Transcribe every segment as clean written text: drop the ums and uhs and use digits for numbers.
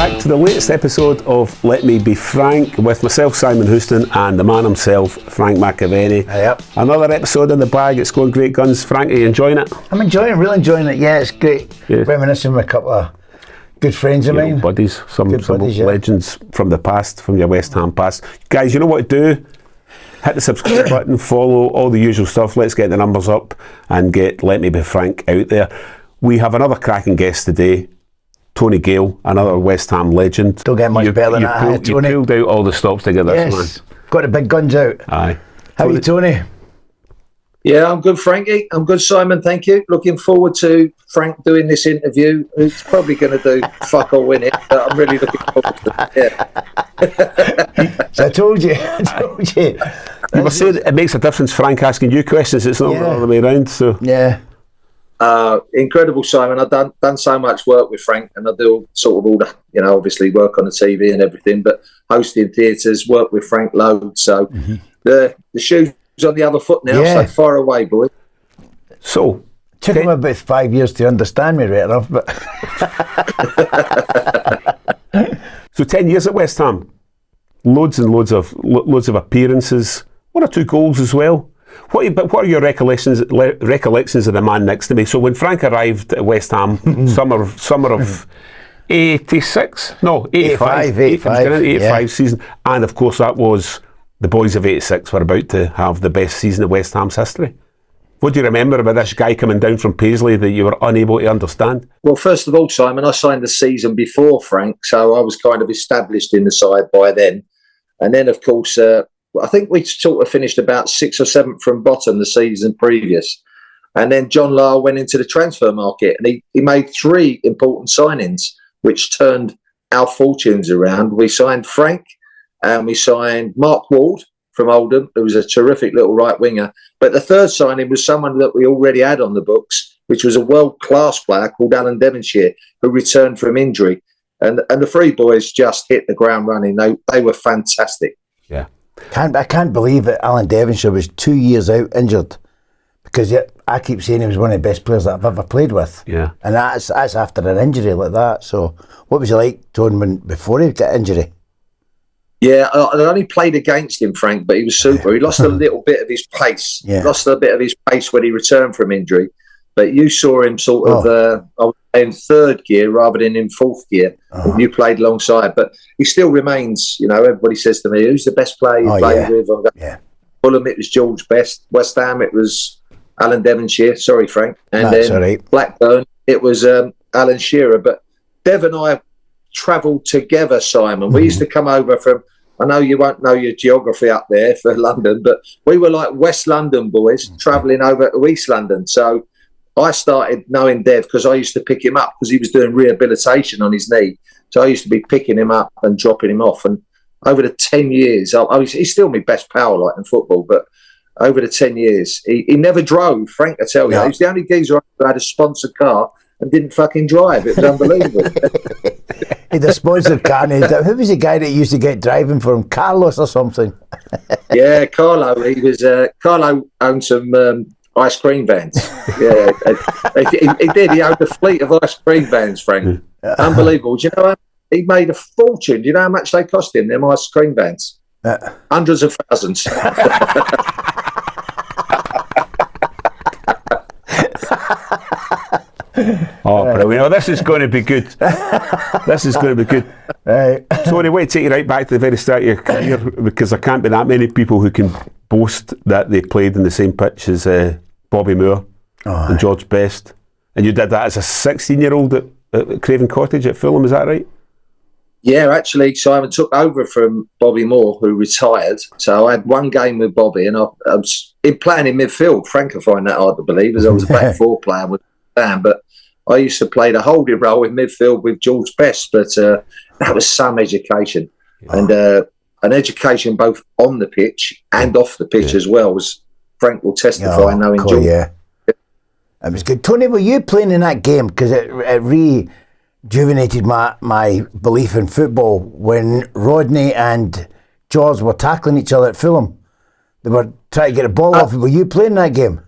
back to the latest episode of Let Me Be Frank with myself, Simon Houston, and the man himself, Frank McAvennie. Yep. Another episode in the bag. It's going great guns. Frank, are you enjoying it? I'm really enjoying it. Yeah, it's great. Yeah. Reminiscing with a couple of good friends of mine. Buddies, some legends from the past, from your West Ham past. Guys, you know what to do? Hit the subscribe button, follow, all the usual stuff. Let's get the numbers up and get Let Me Be Frank out there. We have another cracking guest today. Tony Gale, another West Ham legend. Don't get much better than that, Tony. You pulled out all the stops to get this, man. Got the big guns out. Aye. How are you, Tony? Yeah, I'm good, Frankie. I'm good, Simon. Thank you. Looking forward to Frank doing this interview. He's probably going to do fuck all in it, but I'm really looking forward to it. Yeah. So I told you. You were saying it makes a difference, Frank, asking you questions. It's not the other way around. So yeah. Incredible, Simon. I've done so much work with Frank, and I do sort of all the, obviously work on the TV and everything, but hosting theatres, work with Frank loads. So the shoe's on the other foot now, so far away, boy. So took him about 5 years to understand me right enough, but so 10 years at West Ham, loads and loads of appearances, 1 or 2 goals as well. What are your recollections of the man next to me? So when Frank arrived at West Ham, summer of 86? No, 85. 85 season. And of course that was the boys of 86 were about to have the best season of West Ham's history. What do you remember about this guy coming down from Paisley that you were unable to understand? Well, first of all, Simon, I signed the season before Frank, so I was kind of established in the side by then. And then, of course, I think we sort of finished about 6th or 7th from bottom the season previous. And then John Lyall went into the transfer market and he made 3 important signings, which turned our fortunes around. We signed Frank and we signed Mark Ward from Oldham, who was a terrific little right winger. But the third signing was someone that we already had on the books, which was a world-class player called Alan Devonshire, who returned from injury. And the 3 boys just hit the ground running. They were fantastic. Yeah. I can't believe that Alan Devonshire was 2 years out injured, because I keep saying he was one of the best players that I've ever played with. Yeah. And that's after an injury like that. So what was it like, Tony, before he got injury? Yeah, I only played against him, Frank, but he was super. He lost a little bit of his pace. Yeah. Lost a bit of his pace when he returned from injury. But you saw him sort of in 3rd gear rather than in 4th gear. You played alongside, but he still remains, everybody says to me, who's the best player you played with? Fulham, it was George Best. West Ham, it was Alan Devonshire. Sorry, Frank. And then Blackburn, it was Alan Shearer. But Dev and I travelled together, Simon. We used to come over from, I know you won't know your geography up there for London, but we were like West London boys travelling over to East London. So I started knowing Dev because I used to pick him up because he was doing rehabilitation on his knee. So I used to be picking him up and dropping him off. And over the 10 years, he's still my best pal like in football, but over the 10 years, he never drove, Frank, I tell you. He was the only geezer who had a sponsored car and didn't fucking drive. It was unbelievable. He had a sponsored car. Who was the guy that used to get driving for him? Carlos or something? Yeah, Carlo. He was. Carlo owned some ice cream vans. Yeah, he did. He owned a fleet of ice cream vans, Frank. Unbelievable. Do you know what? He made a fortune. Do you know how much they cost him, them ice cream vans? Hundreds of thousands. Brilliant. Well, this is going to be good. This is going to be good. Tony, wait to take you right back to the very start of your career, because there can't be that many people who can boast that they played in the same pitch as Bobby Moore and George Best. And you did that as a 16-year-old at Craven Cottage at Fulham, is that right? Yeah, actually, Simon took over from Bobby Moore, who retired. So I had 1 game with Bobby, and I was playing in midfield. Frank, I find that hard to believe, as I was a back 4 player with Dan, but I used to play the holding role in midfield with George Best. But that was some education, and an education both on the pitch and off the pitch as well. Was Frank will testify knowing George. Yeah, it was good. Tony, were you playing in that game? Because it rejuvenated my belief in football when Rodney and George were tackling each other at Fulham. They were trying to get a ball off. Were you playing that game?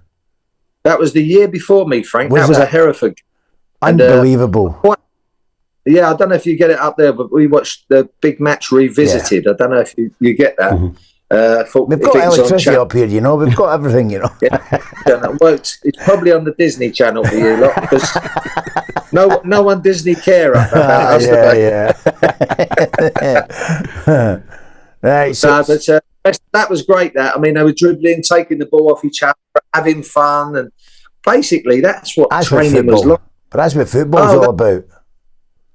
That was the year before me, Frank. That was a Hereford. Unbelievable. Yeah, I don't know if you get it up there, but we watched the big match Revisited. I don't know if you get that. We've got electricity up here, you know. We've got everything, you know. Well, it's probably on the Disney Channel for you lot, because no one Disney care about us. Right, so that was great. That, I mean, they were dribbling, taking the ball off each other, having fun, and basically that's what training was like. But that's what football's all about.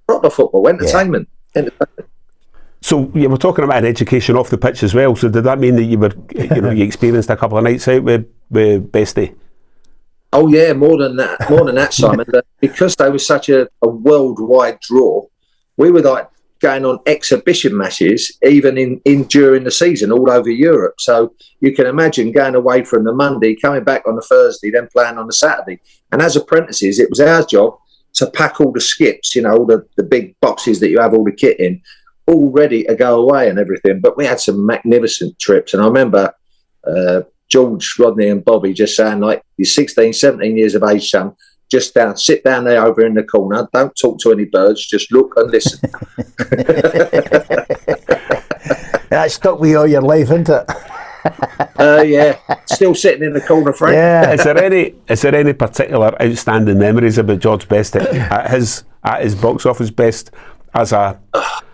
Proper football, entertainment. So you were talking about an education off the pitch as well. So did that mean that you experienced a couple of nights out with Bestie? Oh yeah, more than that, Simon. Because they were such a worldwide draw, we were like going on exhibition matches even in during the season all over Europe. So you can imagine going away from the Monday, coming back on the Thursday, then playing on the Saturday. And as apprentices, it was our job to pack all the skips, all the big boxes that you have all the kit in, all ready to go away and everything. But we had some magnificent trips. And I remember George, Rodney and Bobby just saying, like, you're 16, 17 years of age, son, just sit down there over in the corner. Don't talk to any birds. Just look and listen. That stuck with you all your life, isn't it? Yeah, still sitting in the corner, Frank. Yeah. Is there any particular outstanding memories about George Best at his box office best as a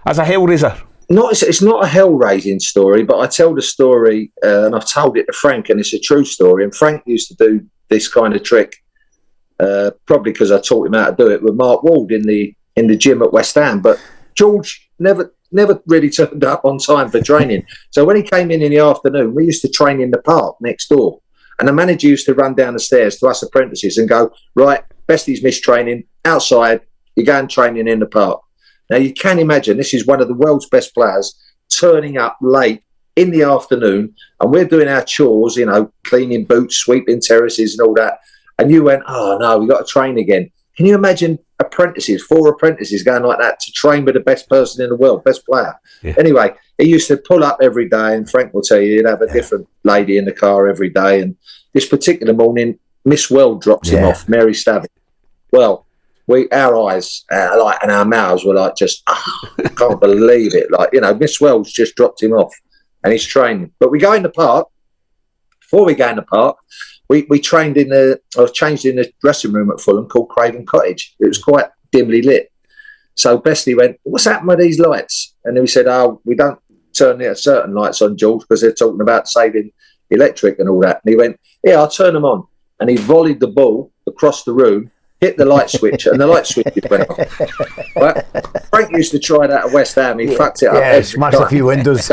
hellraiser? It's not a hell-raising story, but I tell the story, and I've told it to Frank, and it's a true story. And Frank used to do this kind of trick, probably because I taught him how to do it with Mark Ward in the gym at West Ham. But George never really turned up on time for training. So when he came in the afternoon, we used to train in the park next door. And the manager used to run down the stairs to us apprentices and go, right, Bestie's missed training, outside, you're going training in the park. Now, you can imagine this is one of the world's best players turning up late in the afternoon, and we're doing our chores, cleaning boots, sweeping terraces and all that. And you went, oh, no, we've got to train again. Can you imagine four apprentices going like that to train with the best person in the world, best player? Yeah. Anyway, he used to pull up every day, and Frank will tell you he'd have a different lady in the car every day. And this particular morning, Miss World drops him off, Mary Stavitt. Well, our eyes and our mouths were like, just can't believe it. Like, Miss Wells just dropped him off and he's training. But we go in the park. Before we go in the park, we changed in the dressing room at Fulham called Craven Cottage. It was quite dimly lit. So Bestie went, what's happened with these lights? And then we said, we don't turn certain lights on, George, because they're talking about saving electric and all that. And he went, yeah, I'll turn them on. And he volleyed the ball across the room, hit the light switch, and the light switch went off. Right? Frank used to try that at West Ham. He fucked it up. Yeah, smashed a few windows.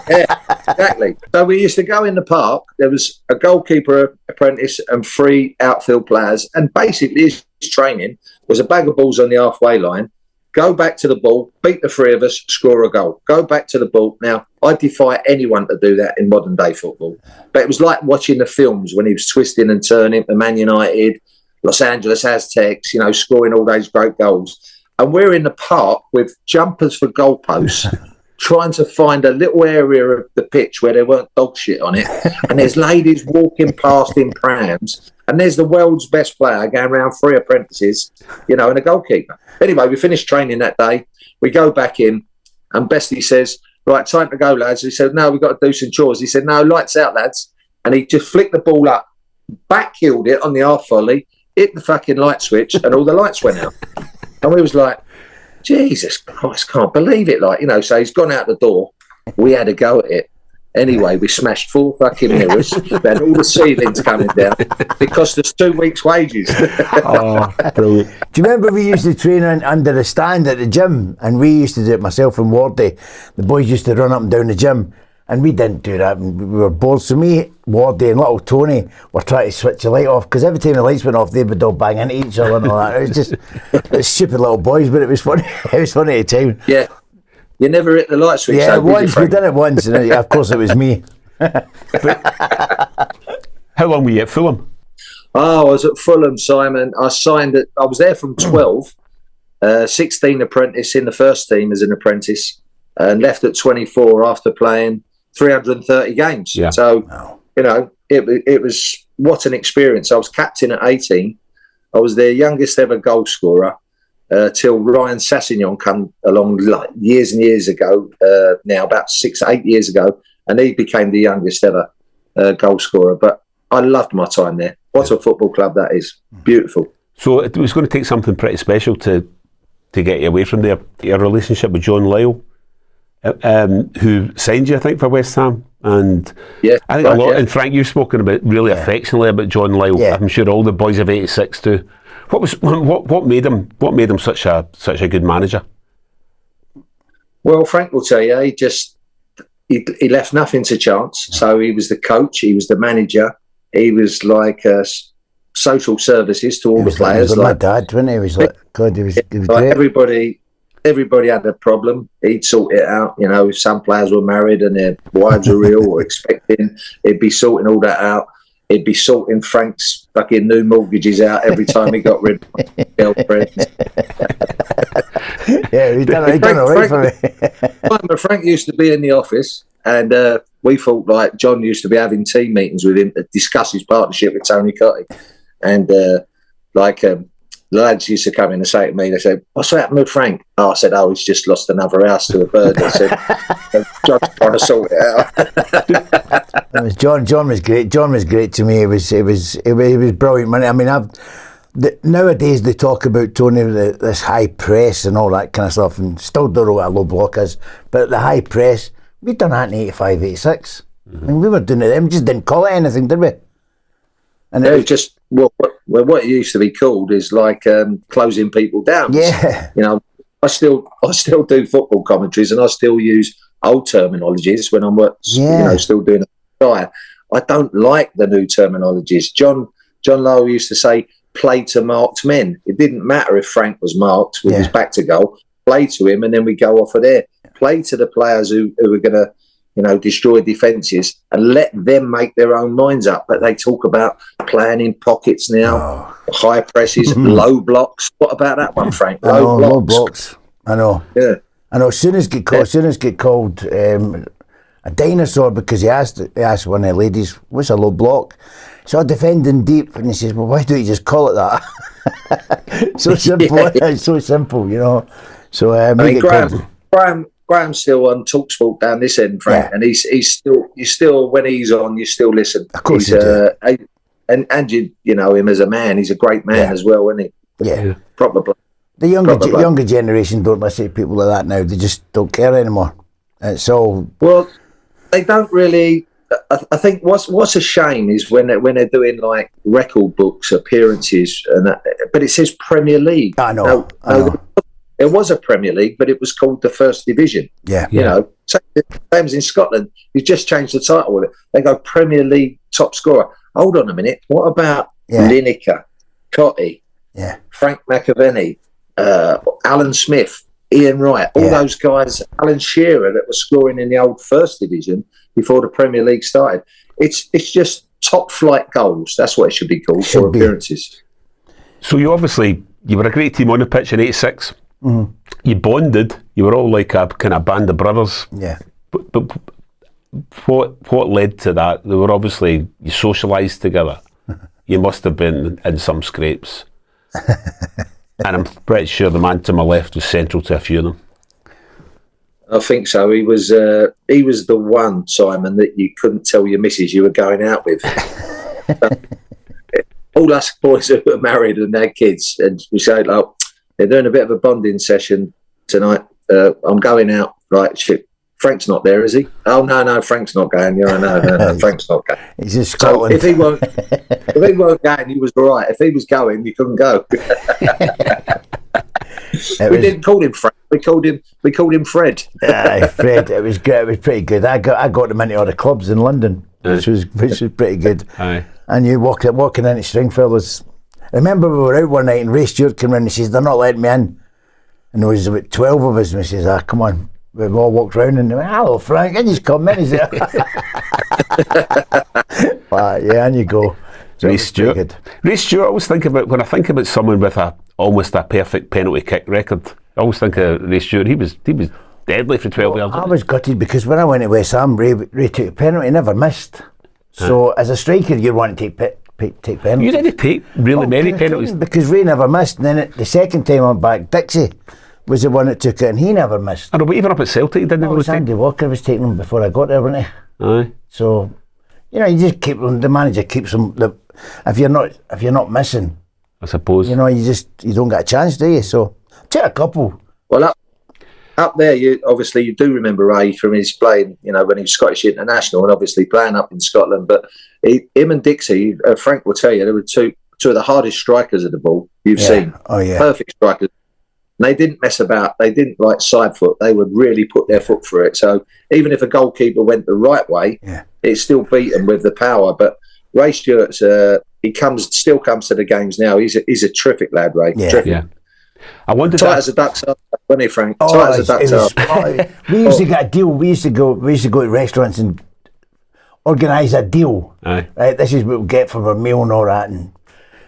Yeah, exactly. So we used to go in the park. There was a goalkeeper apprentice and 3 outfield players. And basically his training was a bag of balls on the halfway line, go back to the ball, beat the 3 of us, score a goal. Go back to the ball. Now, I defy anyone to do that in modern day football. But it was like watching the films when he was twisting and turning for Man United, Los Angeles Aztecs, scoring all those great goals. And we're in the park with jumpers for goalposts, trying to find a little area of the pitch where there weren't dog shit on it. And there's ladies walking past in prams. And there's the world's best player going around 3 apprentices, and a goalkeeper. Anyway, we finished training that day. We go back in and Bestie says, right, time to go, lads. He said, no, we've got to do some chores. He said, no, lights out, lads. And he just flicked the ball up, back-heeled it on the half volley, hit the fucking light switch, and all the lights went out. And we was like, Jesus Christ, can't believe it. So he's gone out the door. We had a go at it. Anyway, we smashed 4 fucking mirrors. Then all the ceilings coming down. It cost us 2 weeks' wages. Oh, brilliant. Do you remember we used to train under the stand at the gym? And we used to do it, myself and Wardy. The boys used to run up and down the gym. And we didn't do that. We were bored. So me, Wardy and little Tony were trying to switch the light off, because every time the lights went off, they would all bang into each other and all that. It was just stupid little boys, but it was funny. It was funny at the time. Yeah. You never hit the light switch. Yeah, once. We did it once. And of course, it was me. How long were you at Fulham? Oh, I was at Fulham, Simon. I was there from 12, 16 apprentice in the first team as an apprentice, and left at 24 after playing 330 games. Yeah. So, it was, what an experience. I was captain at 18. I was their youngest ever goal scorer. till Ryan Sassignon come along like years and years ago, now about 6-8 years ago, and he became the youngest ever goal scorer. But I loved my time there. What a football club that is. Beautiful. So it was going to take something pretty special to get you away from there. Your relationship with John Lyall, who signed you, I think, for West Ham. And yeah, I think a lot, and Frank, you've spoken about really affectionately about John Lyall. Yeah. I'm sure all the boys of '86 do. What made him such a good manager? Well, Frank will tell you, he left nothing to chance. So he was the coach, he was the manager, he was like social services to all the players. He was like my dad, wasn't he? He was like, God, he was like great. Everybody had a problem. He'd sort it out. You know, if some players were married and their wives were ill or expecting, he'd be sorting all that out. He'd be sorting Frank's fucking new mortgages out every time he got rid of his girlfriend. Yeah, he done it right for me. Frank used to be in the office, and we thought like John used to be having team meetings with him to discuss his partnership with Tony Gale. And the lads used to come in and say to me, they said, "What's happened with Frank?" Oh, I said, "Oh, he's just lost another house to a bird." I said, "John's trying to sort it out." John was great. John was great to me. It was brilliant. I mean, nowadays they talk about Tony, this high press and all that kind of stuff, and still don't know what a low block is. But the high press, we'd done that in 85, 86. I mean, we were doing it then. We just didn't call it anything, did we? And it was just what it used to be called is like closing people down. Yeah, you know, I still do football commentaries and I still use old terminologies when I'm still doing a guy. I don't like the new terminologies. John Lyall used to say, "Play to marked men." It didn't matter if Frank was marked with his back to goal. Play to him, and then we go off of there. Play to the players who are going to, destroy defences, and let them make their own minds up. But they talk about playing in pockets now, high presses, low blocks. What about that one, Frank? Low blocks. I know. Yeah. I know. As soon as get called a dinosaur because he asked one of the ladies, "What's a low block?" So defending deep, and he says, "Well, why don't you just call it that?" So simple. It's so simple, So Graham's still on TalkSport down this end, Frank, and he's still when he's on, you still listen. Of course, he's and you know him as a man. He's a great man as well, isn't he? Yeah, probably. The younger generation don't listen to people like that now. They just don't care anymore. It's all they don't really. I think what's a shame is when they're doing like record books, appearances, and that, but it says Premier League. I know. It was a Premier League, but it was called the First Division. Yeah. Same as in Scotland. You just changed the title with it. They go Premier League top scorer. Hold on a minute. What about Lineker, Cotty, Frank McAvennie, Alan Smith, Ian Wright, all those guys, Alan Shearer that was scoring in the old First Division before the Premier League started. It's just top flight goals. That's what it should be called for appearances. So you were a great team on the pitch in '86. Mm-hmm. You bonded. You were all like a kind of band of brothers. Yeah. But what led to that? They were obviously, you socialised together. You must have been in some scrapes. And I'm pretty sure the man to my left was central to a few of them. I think so. He was the one, Simon, that you couldn't tell your missus you were going out with. All us boys who were married and had kids, and we say, like, they're doing a bit of a bonding session tonight. I'm going out. Right, shit. Frank's not there, is he? Oh no, Frank's not going. No, Frank's not going. He's in Scotland. So if he weren't going, he was all right. If he was going, you couldn't go. We didn't call him Frank. We called him Fred. Fred. It was good. It was pretty good. I got him into all the clubs in London, which was pretty good. Aye. And you walking into Stringfellas. I remember we were out one night and Ray Stewart came in and he says, "They're not letting me in." And there was about 12 of us and we says, "Come on." We've all walked round and they went, "Hello, Frank," and he's come in. He's there. And you go. Ray Stewart. Ray Stewart, I always think about, when I think about someone with almost a perfect penalty kick record, I always think of Ray Stewart. He was deadly for 12 years. I was gutted because when I went to West Ham, Ray took a penalty, never missed. So as a striker, you want to take take penalties. You didn't take really many penalties. Because Ray never missed. And then the second time I went back, Dixie was the one that took it, and he never missed. I know, but even up at Celtic, he didn't really take. Andy Walker was taking them before I got there, wasn't he? Aye. So, you know, you just keep them. The manager keeps them. If you're not missing, I suppose. You know, you don't get a chance, do you? So, take a couple. Well, up there, you do remember Ray from his playing, you know, when he was Scottish international and obviously playing up in Scotland. But him and Dixie, Frank will tell you, they were two of the hardest strikers of the ball you've seen. Oh, yeah. Perfect strikers. And they didn't mess about. They didn't like side foot. They would really put their foot through it. So even if a goalkeeper went the right way, it still beat them with the power. But Ray Stewart's, he still comes to the games now. He's a terrific lad, Ray. Yeah. Terrific. Yeah. I wondered tight as a duck's arse, wasn't he, Frank? Tight as a duck's arse. We used to get a deal. We used to go to restaurants and organise a deal. Aye. Right, this is what we get for our meal and all that, and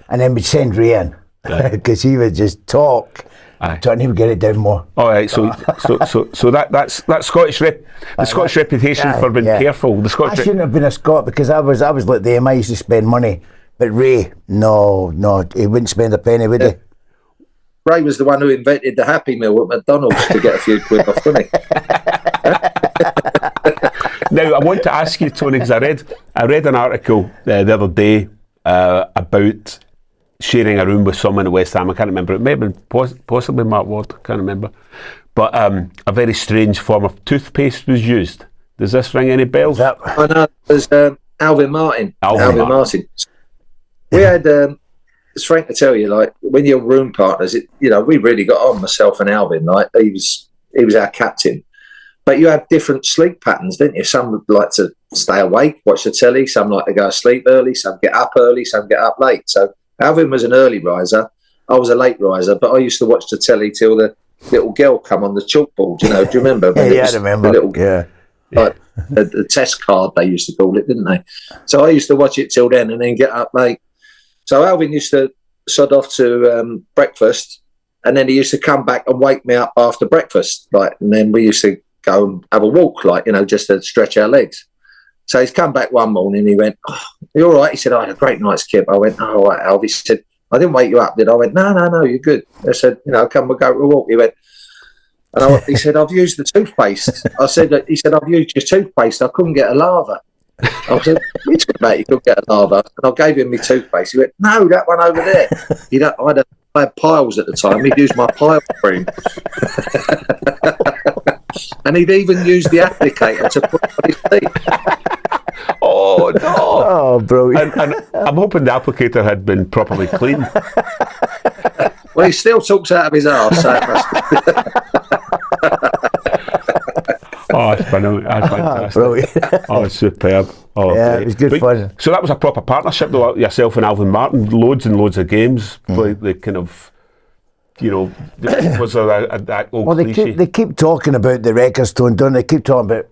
then we'd send Ray in because he would just talk. Aye. And he would get it down more. All right, so that's Scottish Scottish reputation for being careful. The Scottish. I shouldn't have been a Scot because I was like them. I used to spend money, but Ray, no, he wouldn't spend a penny, would he? Ray was the one who invented the Happy Meal at McDonald's to get a few quid off, wasn't he? Now, I want to ask you, Tony, because I read an article the other day about sharing a room with someone at West Ham. I can't remember. It may have been possibly Mark Ward. I can't remember. But a very strange form of toothpaste was used. Does this ring any bells? I know. There's Alvin Martin. Alvin Martin. We had... it's Frank to tell you, like when you're room partners, we really got on, myself and Alvin. Like he was our captain, but you have different sleep patterns, didn't you? Some would like to stay awake, watch the telly. Some like to go to sleep early. Some get up early. Some get up late. So Alvin was an early riser. I was a late riser, but I used to watch the telly till the little girl come on the chalkboard. You know, do you remember? I remember. Like the test card they used to call it, didn't they? So I used to watch it till then and then get up late. So Alvin used to sod off to breakfast, and then he used to come back and wake me up after breakfast, and then we used to go and have a walk, just to stretch our legs. So he's come back one morning. He went, "Oh, you all right?" He said, "I had a great night's kip." I went, "Oh, all right, Alvin." He said, "I didn't wake you up, did I?" I went, No, you're good. I said, "Come, we'll go for a walk." He went, he said, "I've used the toothpaste." He said, "I've used your toothpaste. I couldn't get a lather." I said, "What are you talking about? You could get a lather." And I gave him my toothpaste. He went, "No, that one over there." I had piles at the time. He'd used my pile cream. And he'd even used the applicator to put on his teeth. Oh, no. Oh, brilliant. And I'm hoping the applicator had been properly cleaned. Well, he still talks out of his arse. So Oh, it's fantastic. Brilliant. Oh, it's superb. Oh, yeah, great. it was good fun. So that was a proper partnership, though, yourself and Alvin Martin. Loads and loads of games. Played the kind of, was there that old cliche? They keep talking about the records, Tone, don't they? Keep talking about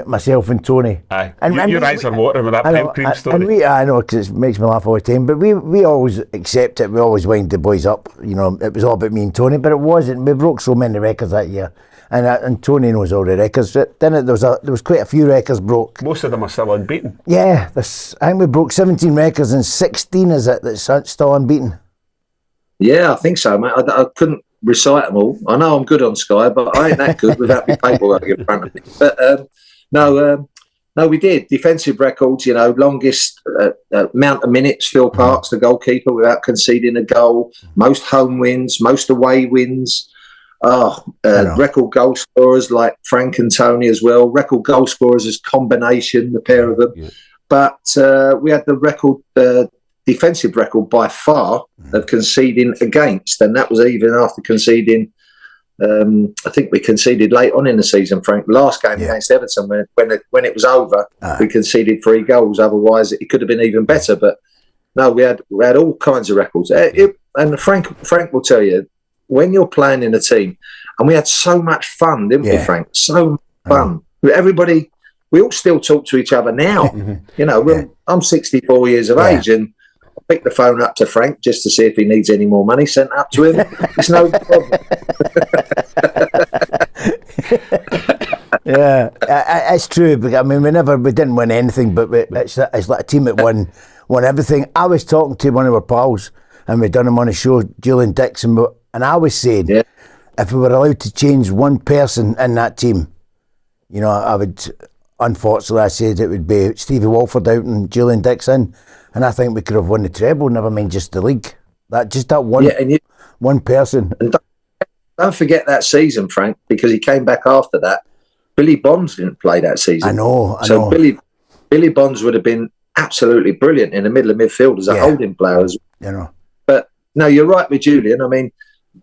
myself and Tony. Aye. Your eyes are watering with that pimp cream story. I know, because it makes me laugh all the time. But we always accept it. We always wind the boys up. It was all about me and Tony, but it wasn't. We broke so many records that year. And Tony knows all the records. Then there was quite a few records broke. Most of them are still unbeaten. Yeah, I think we broke 17 records and 16 is it that's still unbeaten. Yeah, I think so, mate. I couldn't recite them all. I know I'm good on Sky, but I ain't that good without my paperwork in front of me. But no, we did defensive records. Longest amount of minutes. Phil Parks, the goalkeeper, without conceding a goal. Most home wins, most away wins. Record goal scorers like Frank and Tony as well. Record goal scorers as combination, the pair of them. Yeah. But we had the record defensive record by far of conceding against, and that was even after conceding. I think we conceded late on in the season, Frank. Last game against Everton, when it was over, we conceded 3 goals. Otherwise, it could have been even better. But no, we had all kinds of records. And Frank will tell you, when you're playing in a team, and we had so much fun, didn't we, Frank? So much fun. Everybody, we all still talk to each other now. I'm 64 years of age, and I pick the phone up to Frank just to see if he needs any more money sent up to him. It's no problem. Yeah, it's true. I mean, we didn't win anything, but it's like a team that won won everything. I was talking to one of our pals, and we'd done him on a show, Julen Dixon, and I was saying, if we were allowed to change one person in that team, you know, I would, unfortunately, I said it would be Stevie Walford out and Julen Dixon, and I think we could have won the treble, never mind just the league. That one person. And don't forget that season, Frank, because he came back after that. Billy Bonds didn't play that season. I know. So Billy Bonds would have been absolutely brilliant in the middle of midfield as a holding player. You know. But no, you're right with Julian. I mean,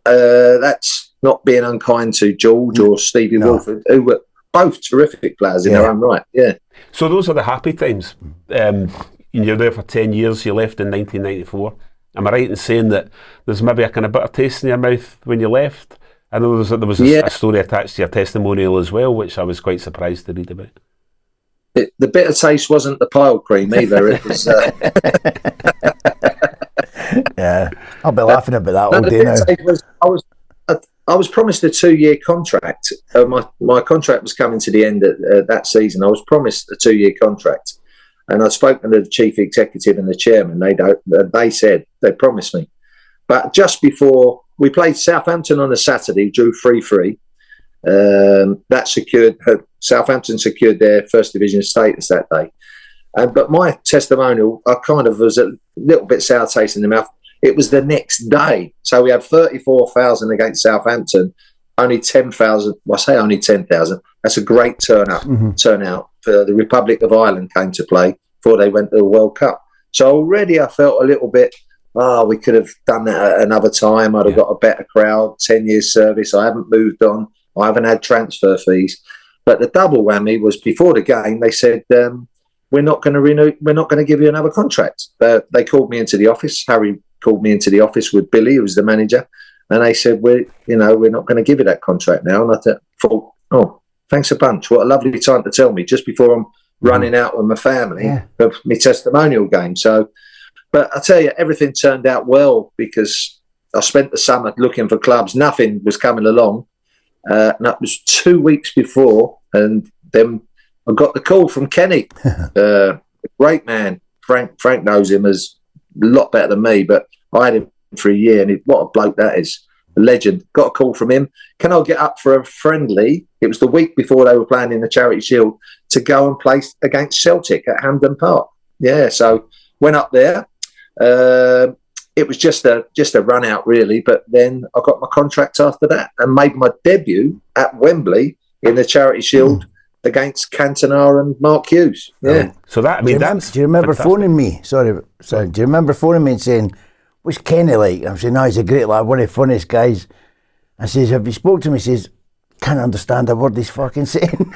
that's not being unkind to George or Stevie Wolford, who were both terrific players in their own right. Yeah. So those are the happy times. You're there for 10 years. You left in 1994. Am I right in saying that there's maybe a kind of bitter taste in your mouth when you left? I know there was a story attached to your testimonial as well, which I was quite surprised to read about. The bitter taste wasn't the pile cream either. It was. Yeah, I'll be laughing about that all day now. I was promised a 2-year contract. My contract was coming to the end of that season. I was promised a 2-year contract, and I'd spoken to the chief executive and the chairman. They said they promised me, but just before we played Southampton on a Saturday, drew 3-3. That secured Southampton secured their first division status that day. But my testimonial, I kind of was a little bit sour taste in the mouth. It was the next day. So we had 34,000 against Southampton, only 10,000. Well, I say only 10,000. That's a great turnout for the Republic of Ireland came to play before they went to the World Cup. So already I felt a little bit, we could have done that at another time. I'd have got a better crowd, 10 years service. I haven't moved on. I haven't had transfer fees. But the double whammy was before the game, they said, we're not going to renew. We're not going to give you another contract. They called me into the office. Harry called me into the office with Billy, who was the manager, and they said, we're not going to give you that contract now. And I thought, oh, thanks a bunch. What a lovely time to tell me just before I'm running out with my family of my testimonial game. So, but I tell you, everything turned out well because I spent the summer looking for clubs. Nothing was coming along. And that was 2 weeks before, and then I got the call from Kenny, a great man. Frank knows him as a lot better than me, but I had him for a year, and what a bloke that is. A legend. Got a call from him. Can I get up for a friendly? It was the week before they were playing in the Charity Shield to go and play against Celtic at Hampden Park. Yeah, so went up there. It was just a run out, really. But then I got my contract after that and made my debut at Wembley in the Charity Shield against Cantona and Mark Hughes. Yeah. So that, I mean, do you remember fantastic. phoning me? Sorry. Do you remember phoning me and saying, "What's Kenny like?" I'm saying, "No, he's a great lad, one of the funniest guys." I says, "Have you spoke to him?" He says, "Can't understand a word he's fucking saying."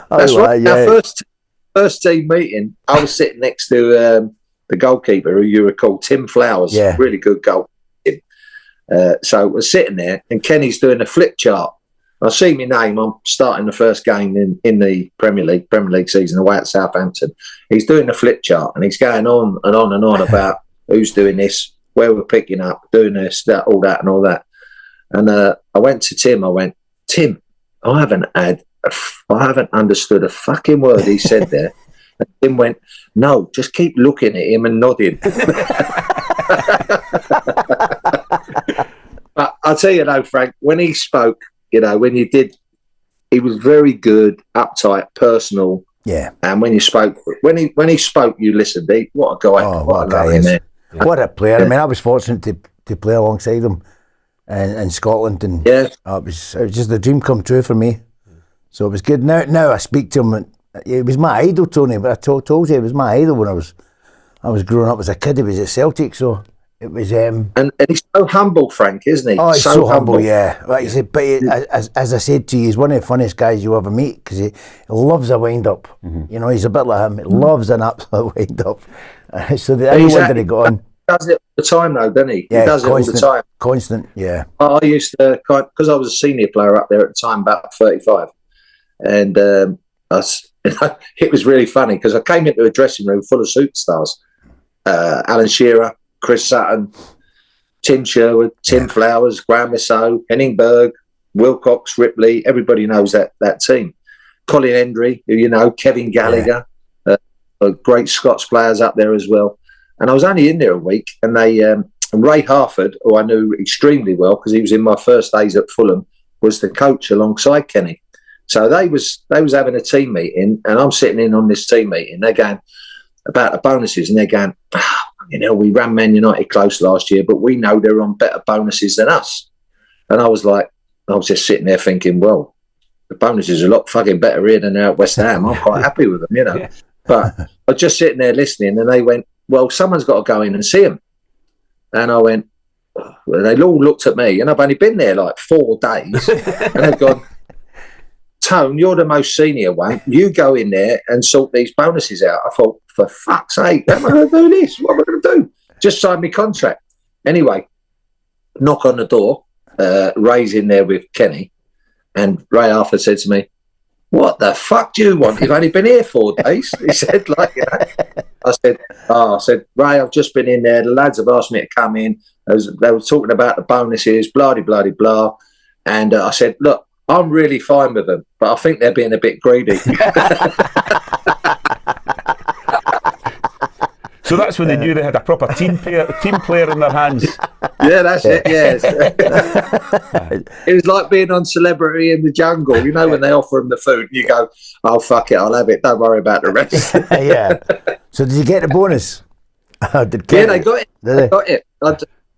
That's right. Our first team meeting, I was sitting next to the goalkeeper, who you recall, Tim Flowers, really good goalkeeper. So we're sitting there, and Kenny's doing a flip chart. I see my name. I'm starting the first game in the Premier League season away at Southampton. He's doing the flip chart, and he's going on and on and on about who's doing this, where we're picking up, doing this, that, all that, and all that. And I went to Tim. I went, "Tim, I haven't understood a fucking word he said there." And Tim went, "No, just keep looking at him and nodding." But I'll tell you though, Frank, when he spoke, when you did, he was very good, uptight, personal. Yeah. And when he spoke, you listened. What a guy! Oh, what a guy is! What a player! I mean, I was fortunate to play alongside him in Scotland, and it was just a dream come true for me. So it was good. Now I speak to him, and he was my idol, Tony. But I told you he was my idol when I was growing up as a kid. He was at Celtic, so it was. And he's so humble, Frank, isn't he? Oh, he's so humble, yeah. Like you said, but as I said to you, he's one of the funniest guys you ever meet because he loves a wind up. Mm-hmm. He's a bit like him. He loves an absolute wind up. So anyone that he got on. Does it all the time though, doesn't he? Yeah, he does constant, it all the time. Constant, yeah. I used to, because I was a senior player up there at the time, about 35, and it was really funny because I came into a dressing room full of superstars: Alan Shearer, Chris Sutton, Tim Sherwood, Tim Flowers, Graham Rousseau, Henning Berg, Wilcox, Ripley. Everybody knows that team. Colin Hendry, who you know, Kevin Gallagher, great Scots players up there as well. And I was only in there a week, and they and Ray Harford, who I knew extremely well because he was in my first days at Fulham, was the coach alongside Kenny. So they was having a team meeting, and I'm sitting in on this team meeting. They're going about the bonuses, and they're going, you know, we ran Man United close last year, but we know they're on better bonuses than us. And I was just sitting there thinking, well, the bonuses are a lot fucking better here than they're at West Ham. I'm quite happy with them, you know. Yeah. But I was just sitting there listening, and they went, well, someone's got to go in and see him. And I went, well, they all looked at me, and I've only been there like 4 days, and they've gone, Tone, you're the most senior one. You go in there and sort these bonuses out. I thought, for fuck's sake, how am I going to do this? What am I going to do? Just sign me contract. Anyway, knock on the door. Ray's in there with Kenny, and Ray Arthur said to me, what the fuck do you want? You've only been here 4 days. He said, like, you know. I said, Ray, I've just been in there. The lads have asked me to come in. They were talking about the bonuses, blah, blah, blah, blah. And I said, look, I'm really fine with them, but I think they're being a bit greedy. So that's when they knew they had a proper team player in their hands. Yeah, that's it, yes. It was like being on Celebrity in the Jungle. You know, when they offer them the food, you go, oh, fuck it, I'll have it. Don't worry about the rest. Yeah. So did you get the bonus? Yeah, they got it. They got it.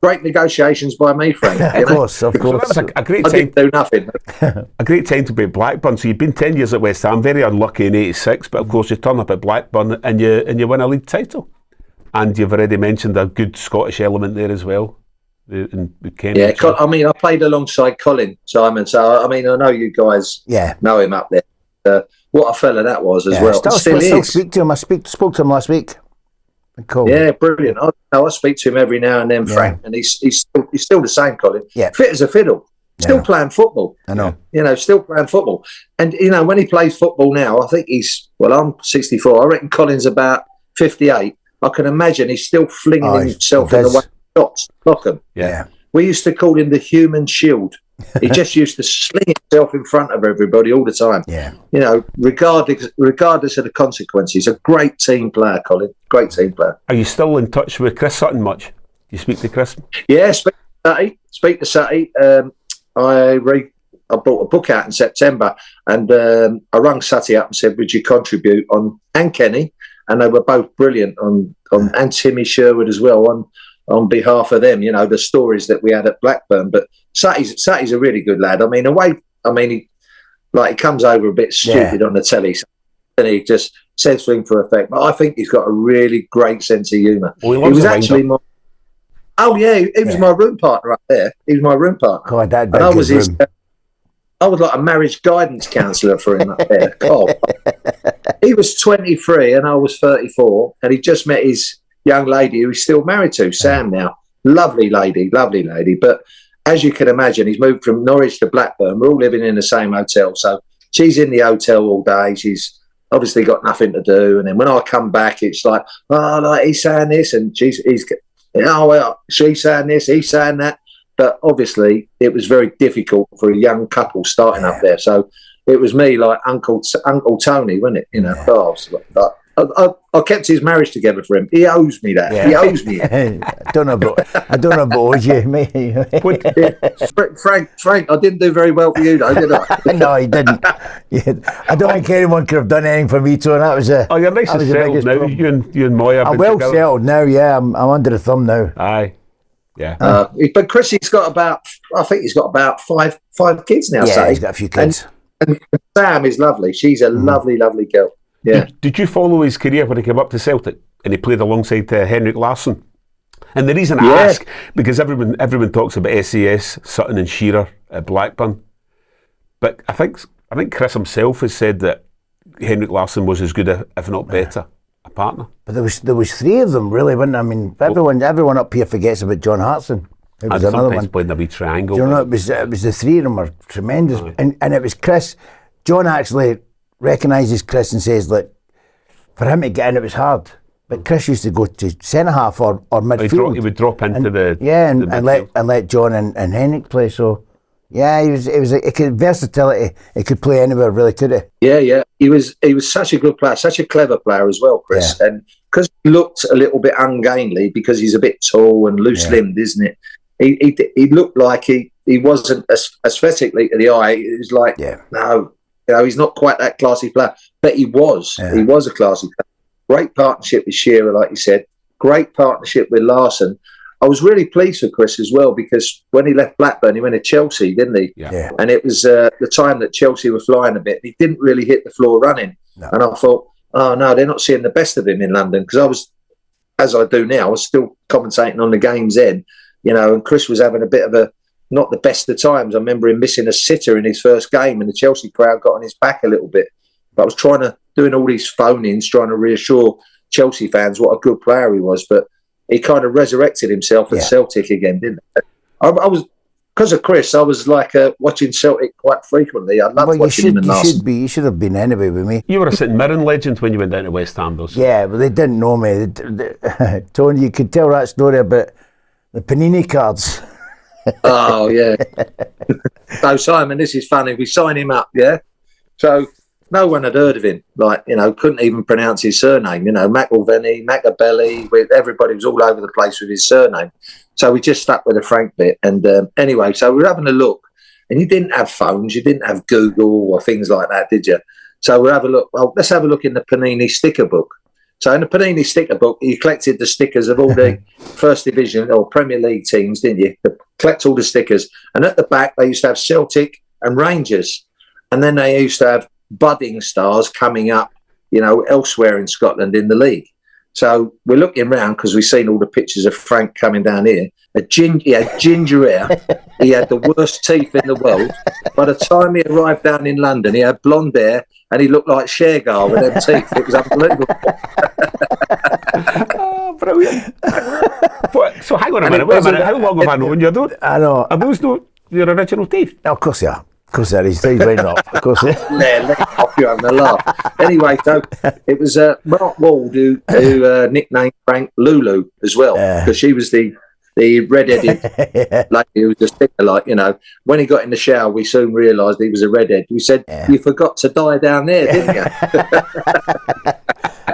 Great negotiations by me, Frank. Of course. So that was a great time. I didn't do nothing. A great time to be at Blackburn. So you've been 10 years at West Ham, very unlucky in '86, but of course you turn up at Blackburn and you win a league title. And you've already mentioned a good Scottish element there as well. Yeah, I mean, I played alongside Colin Simon, so I mean, I know you guys know him up there. What a fella that was as well. Still speak to him. I spoke to him last week. Cool. Yeah, brilliant. I speak to him every now and then, Frank, and he's still the same, Colin. Yeah, fit as a fiddle. Still playing football. I know. You know, still playing football. And you know, when he plays football now, I think I'm 64. I reckon Colin's about 58. I can imagine he's still flinging himself in the way shots, block them. Yeah. We used to call him the human shield. He just used to sling himself in front of everybody all the time. Yeah. You know, regardless of the consequences. A great team player, Colin. Great team player. Are you still in touch with Chris Sutton much? Do you speak to Chris? Yeah, speak to Sutty. I brought a book out in September, and I rang Sutty up and said, would you contribute and Kenny? And they were both brilliant and Timmy Sherwood as well on behalf of them. You know, the stories that we had at Blackburn. But Sutty's a really good lad. I mean, he comes over a bit stupid on the telly, and he just says things for effect. But I think he's got a really great sense of humour. Well, he was actually he was my room partner up there. He was my room partner. God, and I was I was like a marriage guidance counsellor for him up there. God. He was 23 and I was 34, and he just met his young lady who he's still married to, Sam now. Lovely lady. But as you can imagine, he's moved from Norwich to Blackburn. We're all living in the same hotel. So she's in the hotel all day. She's obviously got nothing to do. And then when I come back, it's like, he's saying this, and she's saying this, he's saying that. But obviously, it was very difficult for a young couple starting up there. So it was me, like Uncle Tony, wasn't it? You know, I kept his marriage together for him. He owes me that. Yeah. He owes me it. I don't know about owes you, mate. Frank, I didn't do very well for you, though, did I? No, he didn't. I don't think anyone could have done anything for me, too. And that was you're nice and settled now. You and Moya. I'm well settled now. Yeah, I'm under the thumb now. Aye. Yeah, but Chrissy's got about five kids now. Yeah, he's got a few kids. And Sam is lovely. She's a lovely girl. Yeah. Did you follow his career when he came up to Celtic and he played alongside Henrik Larsson? And the reason I ask, because everyone talks about SAS, Sutton and Shearer at Blackburn, but I think Chris himself has said that Henrik Larsson was as good, if not better, a partner. But there was three of them, really, wasn't there? I mean, everyone up here forgets about John Hartson. It was another one. Playing the wee triangle. Do you know, it was the three of them were tremendous, and it was Chris. John actually recognises Chris and says, look, for him to get in, it was hard. But Chris used to go to centre half or midfield. He would drop into and let John and Henrik play. So Yeah, he could versatility. He could play anywhere, really, could he? Yeah. He was such a good player, such a clever player as well, Chris. Yeah. And because he looked a little bit ungainly because he's a bit tall and loose-limbed, isn't it? He looked like he wasn't aesthetically to the eye. It was like, no, he's not quite that classy player. But he was. Yeah. He was a classy player. Great partnership with Shearer, like you said. Great partnership with Larsson. I was really pleased for Chris as well because when he left Blackburn, he went to Chelsea, didn't he? Yeah. And it was the time that Chelsea were flying a bit. He didn't really hit the floor running. No. And I thought, oh, no, they're not seeing the best of him in London because I was, as I do now, I was still commentating on the games then, and Chris was having a bit of not the best of times. I remember him missing a sitter in his first game and the Chelsea crowd got on his back a little bit. But I was doing all these phone-ins, trying to reassure Chelsea fans what a good player he was. But he kind of resurrected himself at Celtic again, didn't he? I was, because of Chris, I was like watching Celtic quite frequently. I loved watching him in Larsson. You should have been anyway with me. You were a St Mirren legend when you went down to West Ham, though. So. Yeah, but they didn't know me. Tony, you could tell that story about the Panini cards. Oh, yeah. So, Simon, this is funny. We signed him up, yeah? So, no one had heard of him. Couldn't even pronounce his surname. McAvennie, everybody was all over the place with his surname. So we just stuck with the Frank bit. And anyway, so we were having a look. And you didn't have phones. You didn't have Google or things like that, did you? So we'll have a look. Well, let's have a look in the Panini sticker book. So in the Panini sticker book, you collected the stickers of all the First Division or Premier League teams, didn't you? Collect all the stickers. And at the back, they used to have Celtic and Rangers. And then they used to have budding stars coming up, elsewhere in Scotland in the league. So we're looking around because we've seen all the pictures of Frank coming down here. He had ginger hair. He had the worst teeth in the world. By the time he arrived down in London, he had blonde hair and he looked like Shergar with them teeth. It was unbelievable. Oh, brilliant. So hang on a minute. Wait a minute. How long have I known you? I know. Are those your original teeth? Of course they are. Of course that is. He's right up. Of course. Let off, you're having a laugh. Anyway, so it was Mark Wald who nicknamed Frank Lulu as well because she was the red-headed lady who was a sticker. When he got in the shower, we soon realised he was a redhead. We said, "You forgot to dye down there, didn't you?"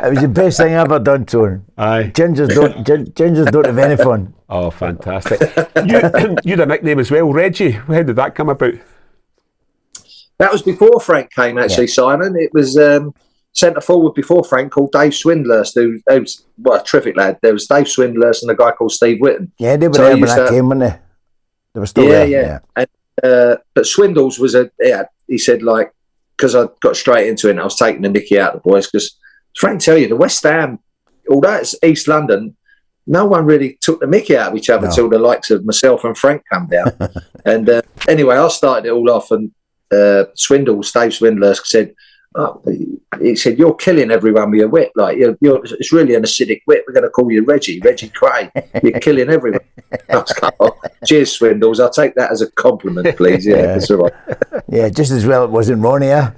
It was the best thing I've ever done to him. Aye. Gingers don't have any fun. Oh, fantastic. You had a nickname as well, Reggie. How did that come about? That was before Frank came, actually, Simon. It was centre forward before Frank called Dave Swindlurst, who was a terrific lad. There was Dave Swindlurst and a guy called Steve Whitten. Yeah, they were there when I came, weren't they? They were still there. Yeah. And, but Swindles was he said, because I got straight into it and I was taking the mickey out of the boys, because Frank tell you, the West Ham, although it's East London, no one really took the mickey out of each other till the likes of myself and Frank come down. And anyway, I started it all off and Dave Swindler said, he said, "You're killing everyone with your wit. It's really an acidic wit. We're going to call you Reggie Cray. You're killing everyone." I was like, "Oh, cheers, Swindles. I'll take that as a compliment, please." Yeah, that's all right. Yeah, just as well it wasn't Ronnie, yeah?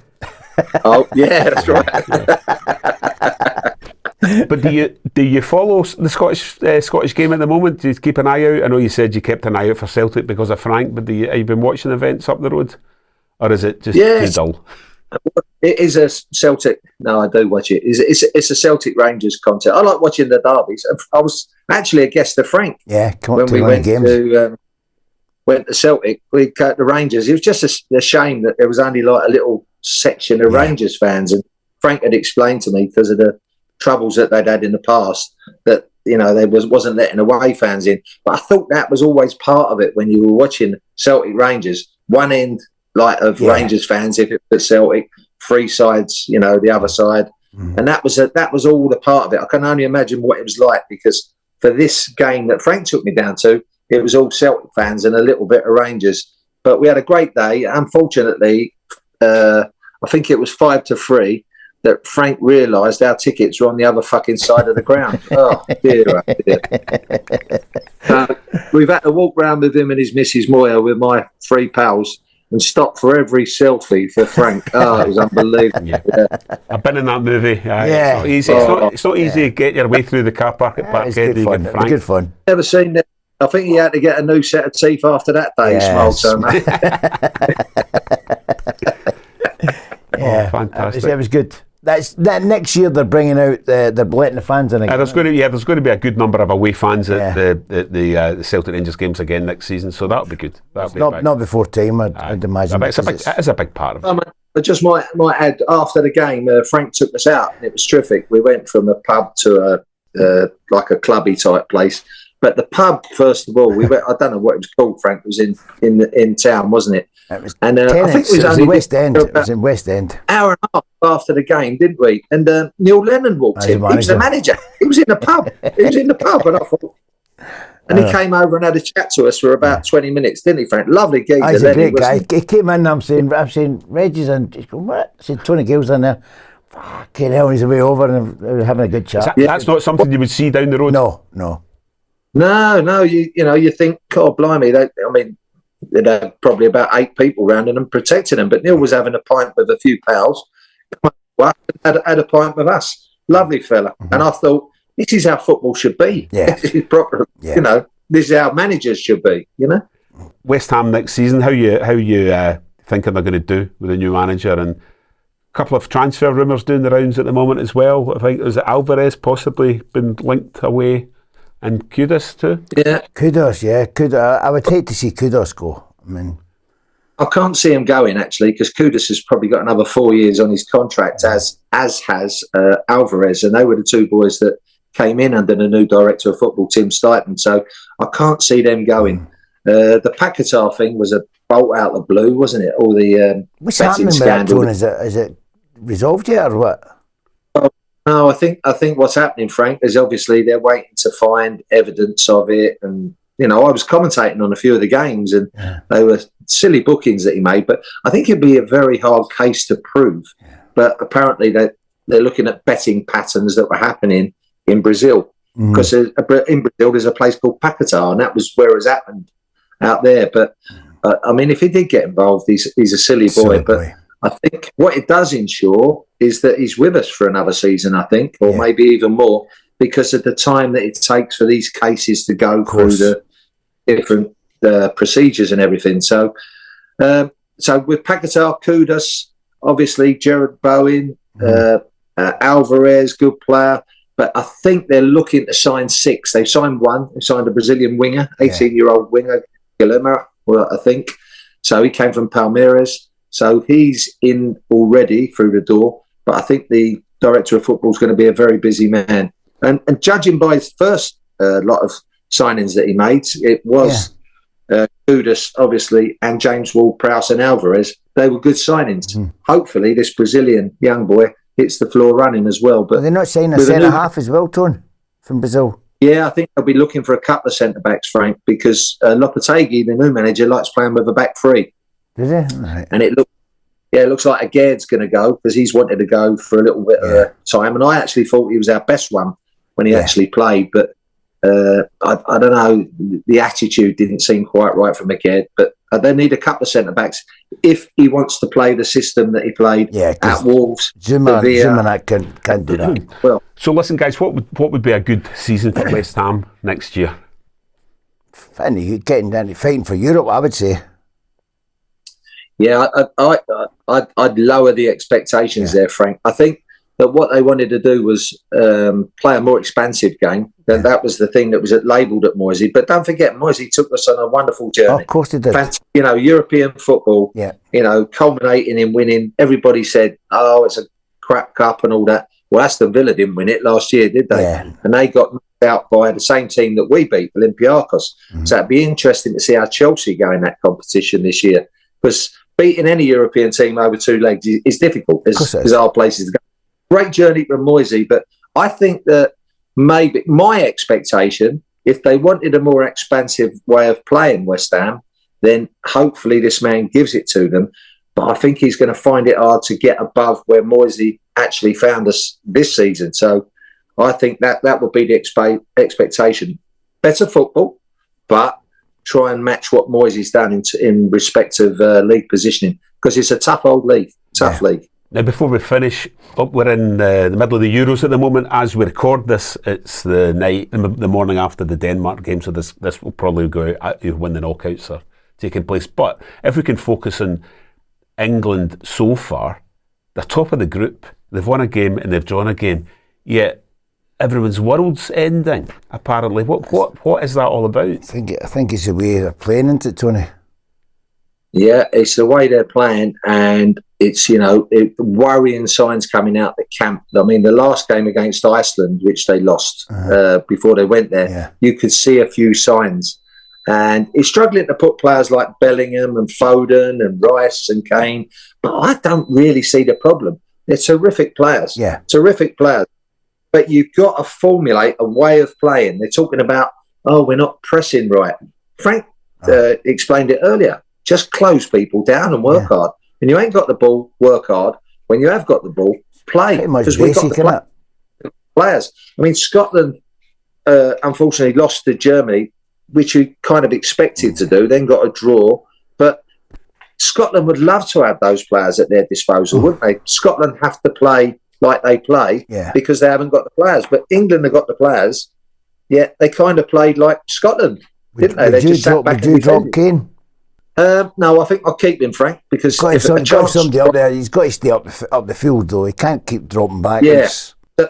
Oh, yeah, that's right. But do you follow the Scottish game at the moment? Do you keep an eye out? I know you said you kept an eye out for Celtic because of Frank, but have you been watching events up the road? Or is it just too dull? It is a Celtic. No, I do watch it. It's a Celtic Rangers contest. I like watching the derbies. I was actually a guest of Frank. Yeah, when we went to Celtic. We cut the Rangers. It was just a shame that there was only a little section of Rangers fans, and Frank had explained to me because of the troubles that they'd had in the past that they wasn't letting away fans in. But I thought that was always part of it when you were watching Celtic Rangers. One end of Rangers fans, if it was Celtic, three sides, the other side, and that was all the part of it. I can only imagine what it was like because for this game that Frank took me down to, it was all Celtic fans and a little bit of Rangers. But we had a great day. Unfortunately, I think it was 5-3 that Frank realised our tickets were on the other fucking side of the ground. Oh dear, oh dear. We've had to walk round with him and his Mrs. Moyer with my three pals and stop for every selfie for Frank. Oh, it was unbelievable. Yeah. I've been in that movie. It's not easy. It's not easy to get your way through the car park at Parkhead. It's good fun. Never seen I think he had to get a new set of teeth after that day. He smiled so much. Yeah, fantastic. It was good. That next year they're bringing out, they're letting the fans in again. There's going to be a good number of away fans at the Celtic Rangers games again next season, so that'll be good. Not before time, I'd imagine. It's a big part of it. I just might add, after the game, Frank took us out, and it was terrific. We went from a pub to like a clubby type place. But the pub, first of all, we went. I don't know what it was called. Frank, it was in town, wasn't it? It was and I think it was only in West End. It was in West End. Hour and a half after the game, didn't we? And Neil Lennon walked in. He was the manager. He was in the pub. And I thought. And he came over and had a chat to us for about 20 minutes, didn't he, Frank? Lovely geezer. He's a great guy. He came in. I'm saying Reggie's and he's going, what? I said Tony Gale's in there. Fucking hell, he's away over and they were having a good chat. That's not something you would see down the road. No. You think, God, blimey. They'd have probably about 8 people around them protecting them. But Neil was having a pint with a few pals. Had a pint with us. Lovely fella. Mm-hmm. And I thought, this is how football should be. Yeah. This is proper. Yeah. This is how managers should be. West Ham next season. How you thinking they're going to do with a new manager? And a couple of transfer rumours doing the rounds at the moment as well. I think, is it Alvarez possibly been linked away, and Kudus too? Yeah, Kudus. Yeah, Kudus. I would hate to see Kudus go. I can't see him going, actually, because Kudus has probably got another 4 years on his contract, as has Alvarez, and they were the 2 boys that came in under the new director of football, Tim Stuyton. So I can't see them going. The Paquetá thing was a bolt out of the blue, wasn't it? All the what's happening with that, Tone? Is it resolved yet, or what? No, I think what's happening, Frank, is obviously they're waiting to find evidence of it. And I was commentating on a few of the games, and they were silly bookings that he made. But I think it'd be a very hard case to prove. Yeah. But apparently they're looking at betting patterns that were happening in Brazil, because in Brazil there's a place called Paquetá, and that was where it happened out there. But if he did get involved, he's a silly boy. But I think what it does ensure is that he's with us for another season, I think, or maybe even more, because of the time that it takes for these cases to go through the different procedures and everything. So with Paquetá, Kudus, obviously Gerard Bowen, Alvarez, good player. But I think they're looking to sign 6. They've signed 1. They signed a Brazilian winger, 18-year-old winger, Guilherme, I think. So he came from Palmeiras. So he's in already through the door. But I think the director of football is going to be a very busy man. And judging by his first lot of signings that he made, it was Kudus, obviously, and James Ward-Prowse and Alvarez. They were good signings. Hopefully, this Brazilian young boy hits the floor running as well. But they're not signing a centre-half as well, Tone, from Brazil? Yeah, I think they'll be looking for a couple of centre-backs, Frank, because Lopetegui, the new manager, likes playing with a back 3. Does he? Right. And it looks like Agaird's going to go, because he's wanted to go for a little bit of time. And I actually thought he was our best one when he actually played. But I don't know, the attitude didn't seem quite right from Agaird. But they need a couple of centre-backs if he wants to play the system that he played at Wolves. Zuma can't do that. Well, so listen, guys, what would be a good season for West Ham next year? Getting down to fighting for Europe, I would say. Yeah, I'd lower the expectations there, Frank. I think that what they wanted to do was play a more expansive game. That was the thing that was labelled at Moisey. But don't forget, Moisey took us on a wonderful journey. Oh, of course he did. European football, culminating in winning. Everybody said, oh, it's a crap cup and all that. Well, Aston Villa didn't win it last year, did they? Yeah. And they got knocked out by the same team that we beat, Olympiacos. So it'd be interesting to see how Chelsea go in that competition this year. Because beating any European team over 2 legs is difficult. There's our places to go. Great journey from Moisey, but I think that maybe my expectation, if they wanted a more expansive way of playing West Ham, then hopefully this man gives it to them. But I think he's going to find it hard to get above where Moisey actually found us this season. So I think that would be the expectation. Better football, but try and match what Moisey's done in respect of league positioning, because it's a tough old league, league. Now, before we finish up, we're in the middle of the Euros at the moment. As we record this, it's the morning after the Denmark game, so this will probably go out when the knockouts are taking place. But if we can focus on England so far, they're top of the group. They've won a game and they've drawn a game. Yet everyone's world's ending, apparently. What is that all about? I think it's the way they're playing, isn't it, Tony? Yeah, it's the way they're playing, and it's, worrying signs coming out the camp. I mean, the last game against Iceland, which they lost before they went there, you could see a few signs. And he's struggling to put players like Bellingham and Foden and Rice and Kane, but I don't really see the problem. They're terrific players. Yeah. Terrific players. But you've got to formulate a way of playing. They're talking about, we're not pressing right. Frank explained it earlier. Just close people down and work hard. When you ain't got the ball, work hard. When you have got the ball, play. Because we've got the players. I mean, Scotland, unfortunately, lost to Germany, which we kind of expected to do, then got a draw. But Scotland would love to have those players at their disposal, wouldn't they? Scotland have to play like they play because they haven't got the players. But England have got the players, yet they kind of played like Scotland, didn't they? They just sat back and would you drop Kane? No, I think I'll keep him, Frank, because if somebody up there, he's got to stay up the field, though. He can't keep dropping back. Yeah,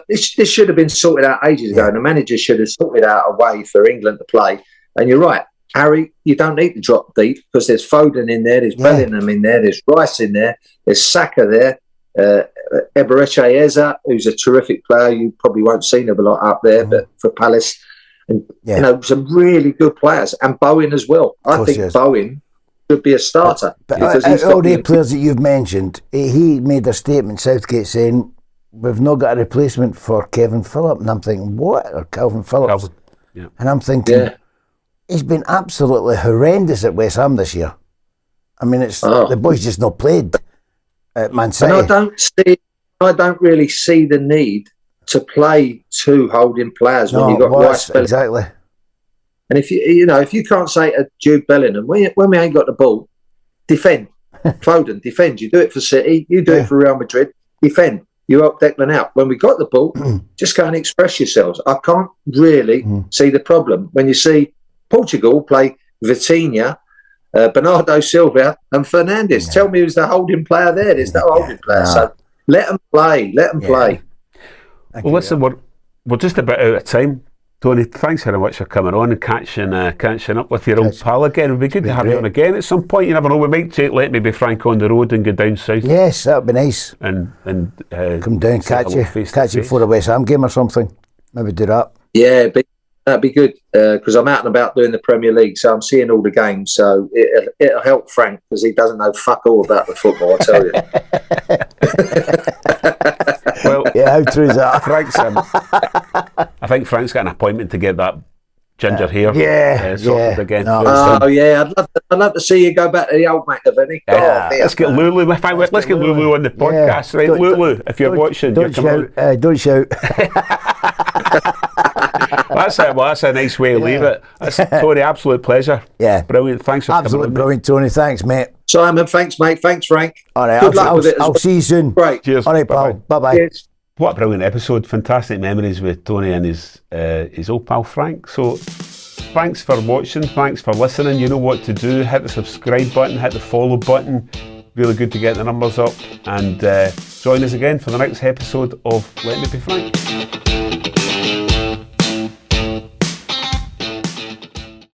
this should have been sorted out ages ago. And the manager should have sorted out a way for England to play. And you're right, Harry, you don't need to drop deep because there's Foden in there, there's Bellingham in there, there's Rice in there, there's Saka there, Eberechi Eze, who's a terrific player. You probably won't see him a lot up there, but for Palace, and some really good players, and Bowen as well. I think Bowen could be a starter. But all the players that you've mentioned, he made a statement, Southgate, saying we've not got a replacement for Kevin Phillips. And I'm thinking, what? Or Calvin Phillips? Yeah. And I'm thinking, he's been absolutely horrendous at West Ham this year. I mean, it's the boys just not played at Man City. And I don't really see the need to play two holding players when you've got Rice. Exactly. And if you can't say to Jude Bellingham, when we ain't got the ball, defend. Foden, defend. You do it for City, you do it for Real Madrid, defend. You help Declan out. When we got the ball, just go and express yourselves. I can't really see the problem. When you see Portugal play Vitinha, Bernardo Silva and Fernandes. Tell me who's the holding player there. There's no holding player. So let them play. Let them play. Well, listen, we're just about out of time. Tony, thanks very much for coming on and catching up with your old pal again. It would be good to have you on again at some point. You never know, we might let maybe Frank on the road and go down south. Yes, that would be nice. And come down, catch you before a West Ham game or something. Maybe do that. Yeah, that'd be good because I'm out and about doing the Premier League, so I'm seeing all the games. So it'll help Frank because he doesn't know fuck all about the football, I tell you. Well, how true is that? I think Frank's got an appointment to get that ginger hair sorted again. No, I'd love to see you go back to the old McAvennie. Let's get Lulu. Let's get Lulu on the podcast, right? Lulu, if you're watching, don't shout. That's it. Well, that's a nice way to leave it. That's Tony, absolute pleasure. Yeah, brilliant. Thanks for absolute brilliant, Tony. Thanks, mate. Simon, thanks, mate. Thanks, Frank. All right, good luck with it. I'll see you soon. Great. Cheers. All right, pal. Bye-bye. Cheers. What a brilliant episode. Fantastic memories with Tony and his old pal Frank. So thanks for watching. Thanks for listening. You know what to do. Hit the subscribe button. Hit the follow button. Really good to get the numbers up. And join us again for the next episode of Let Me Be Frank.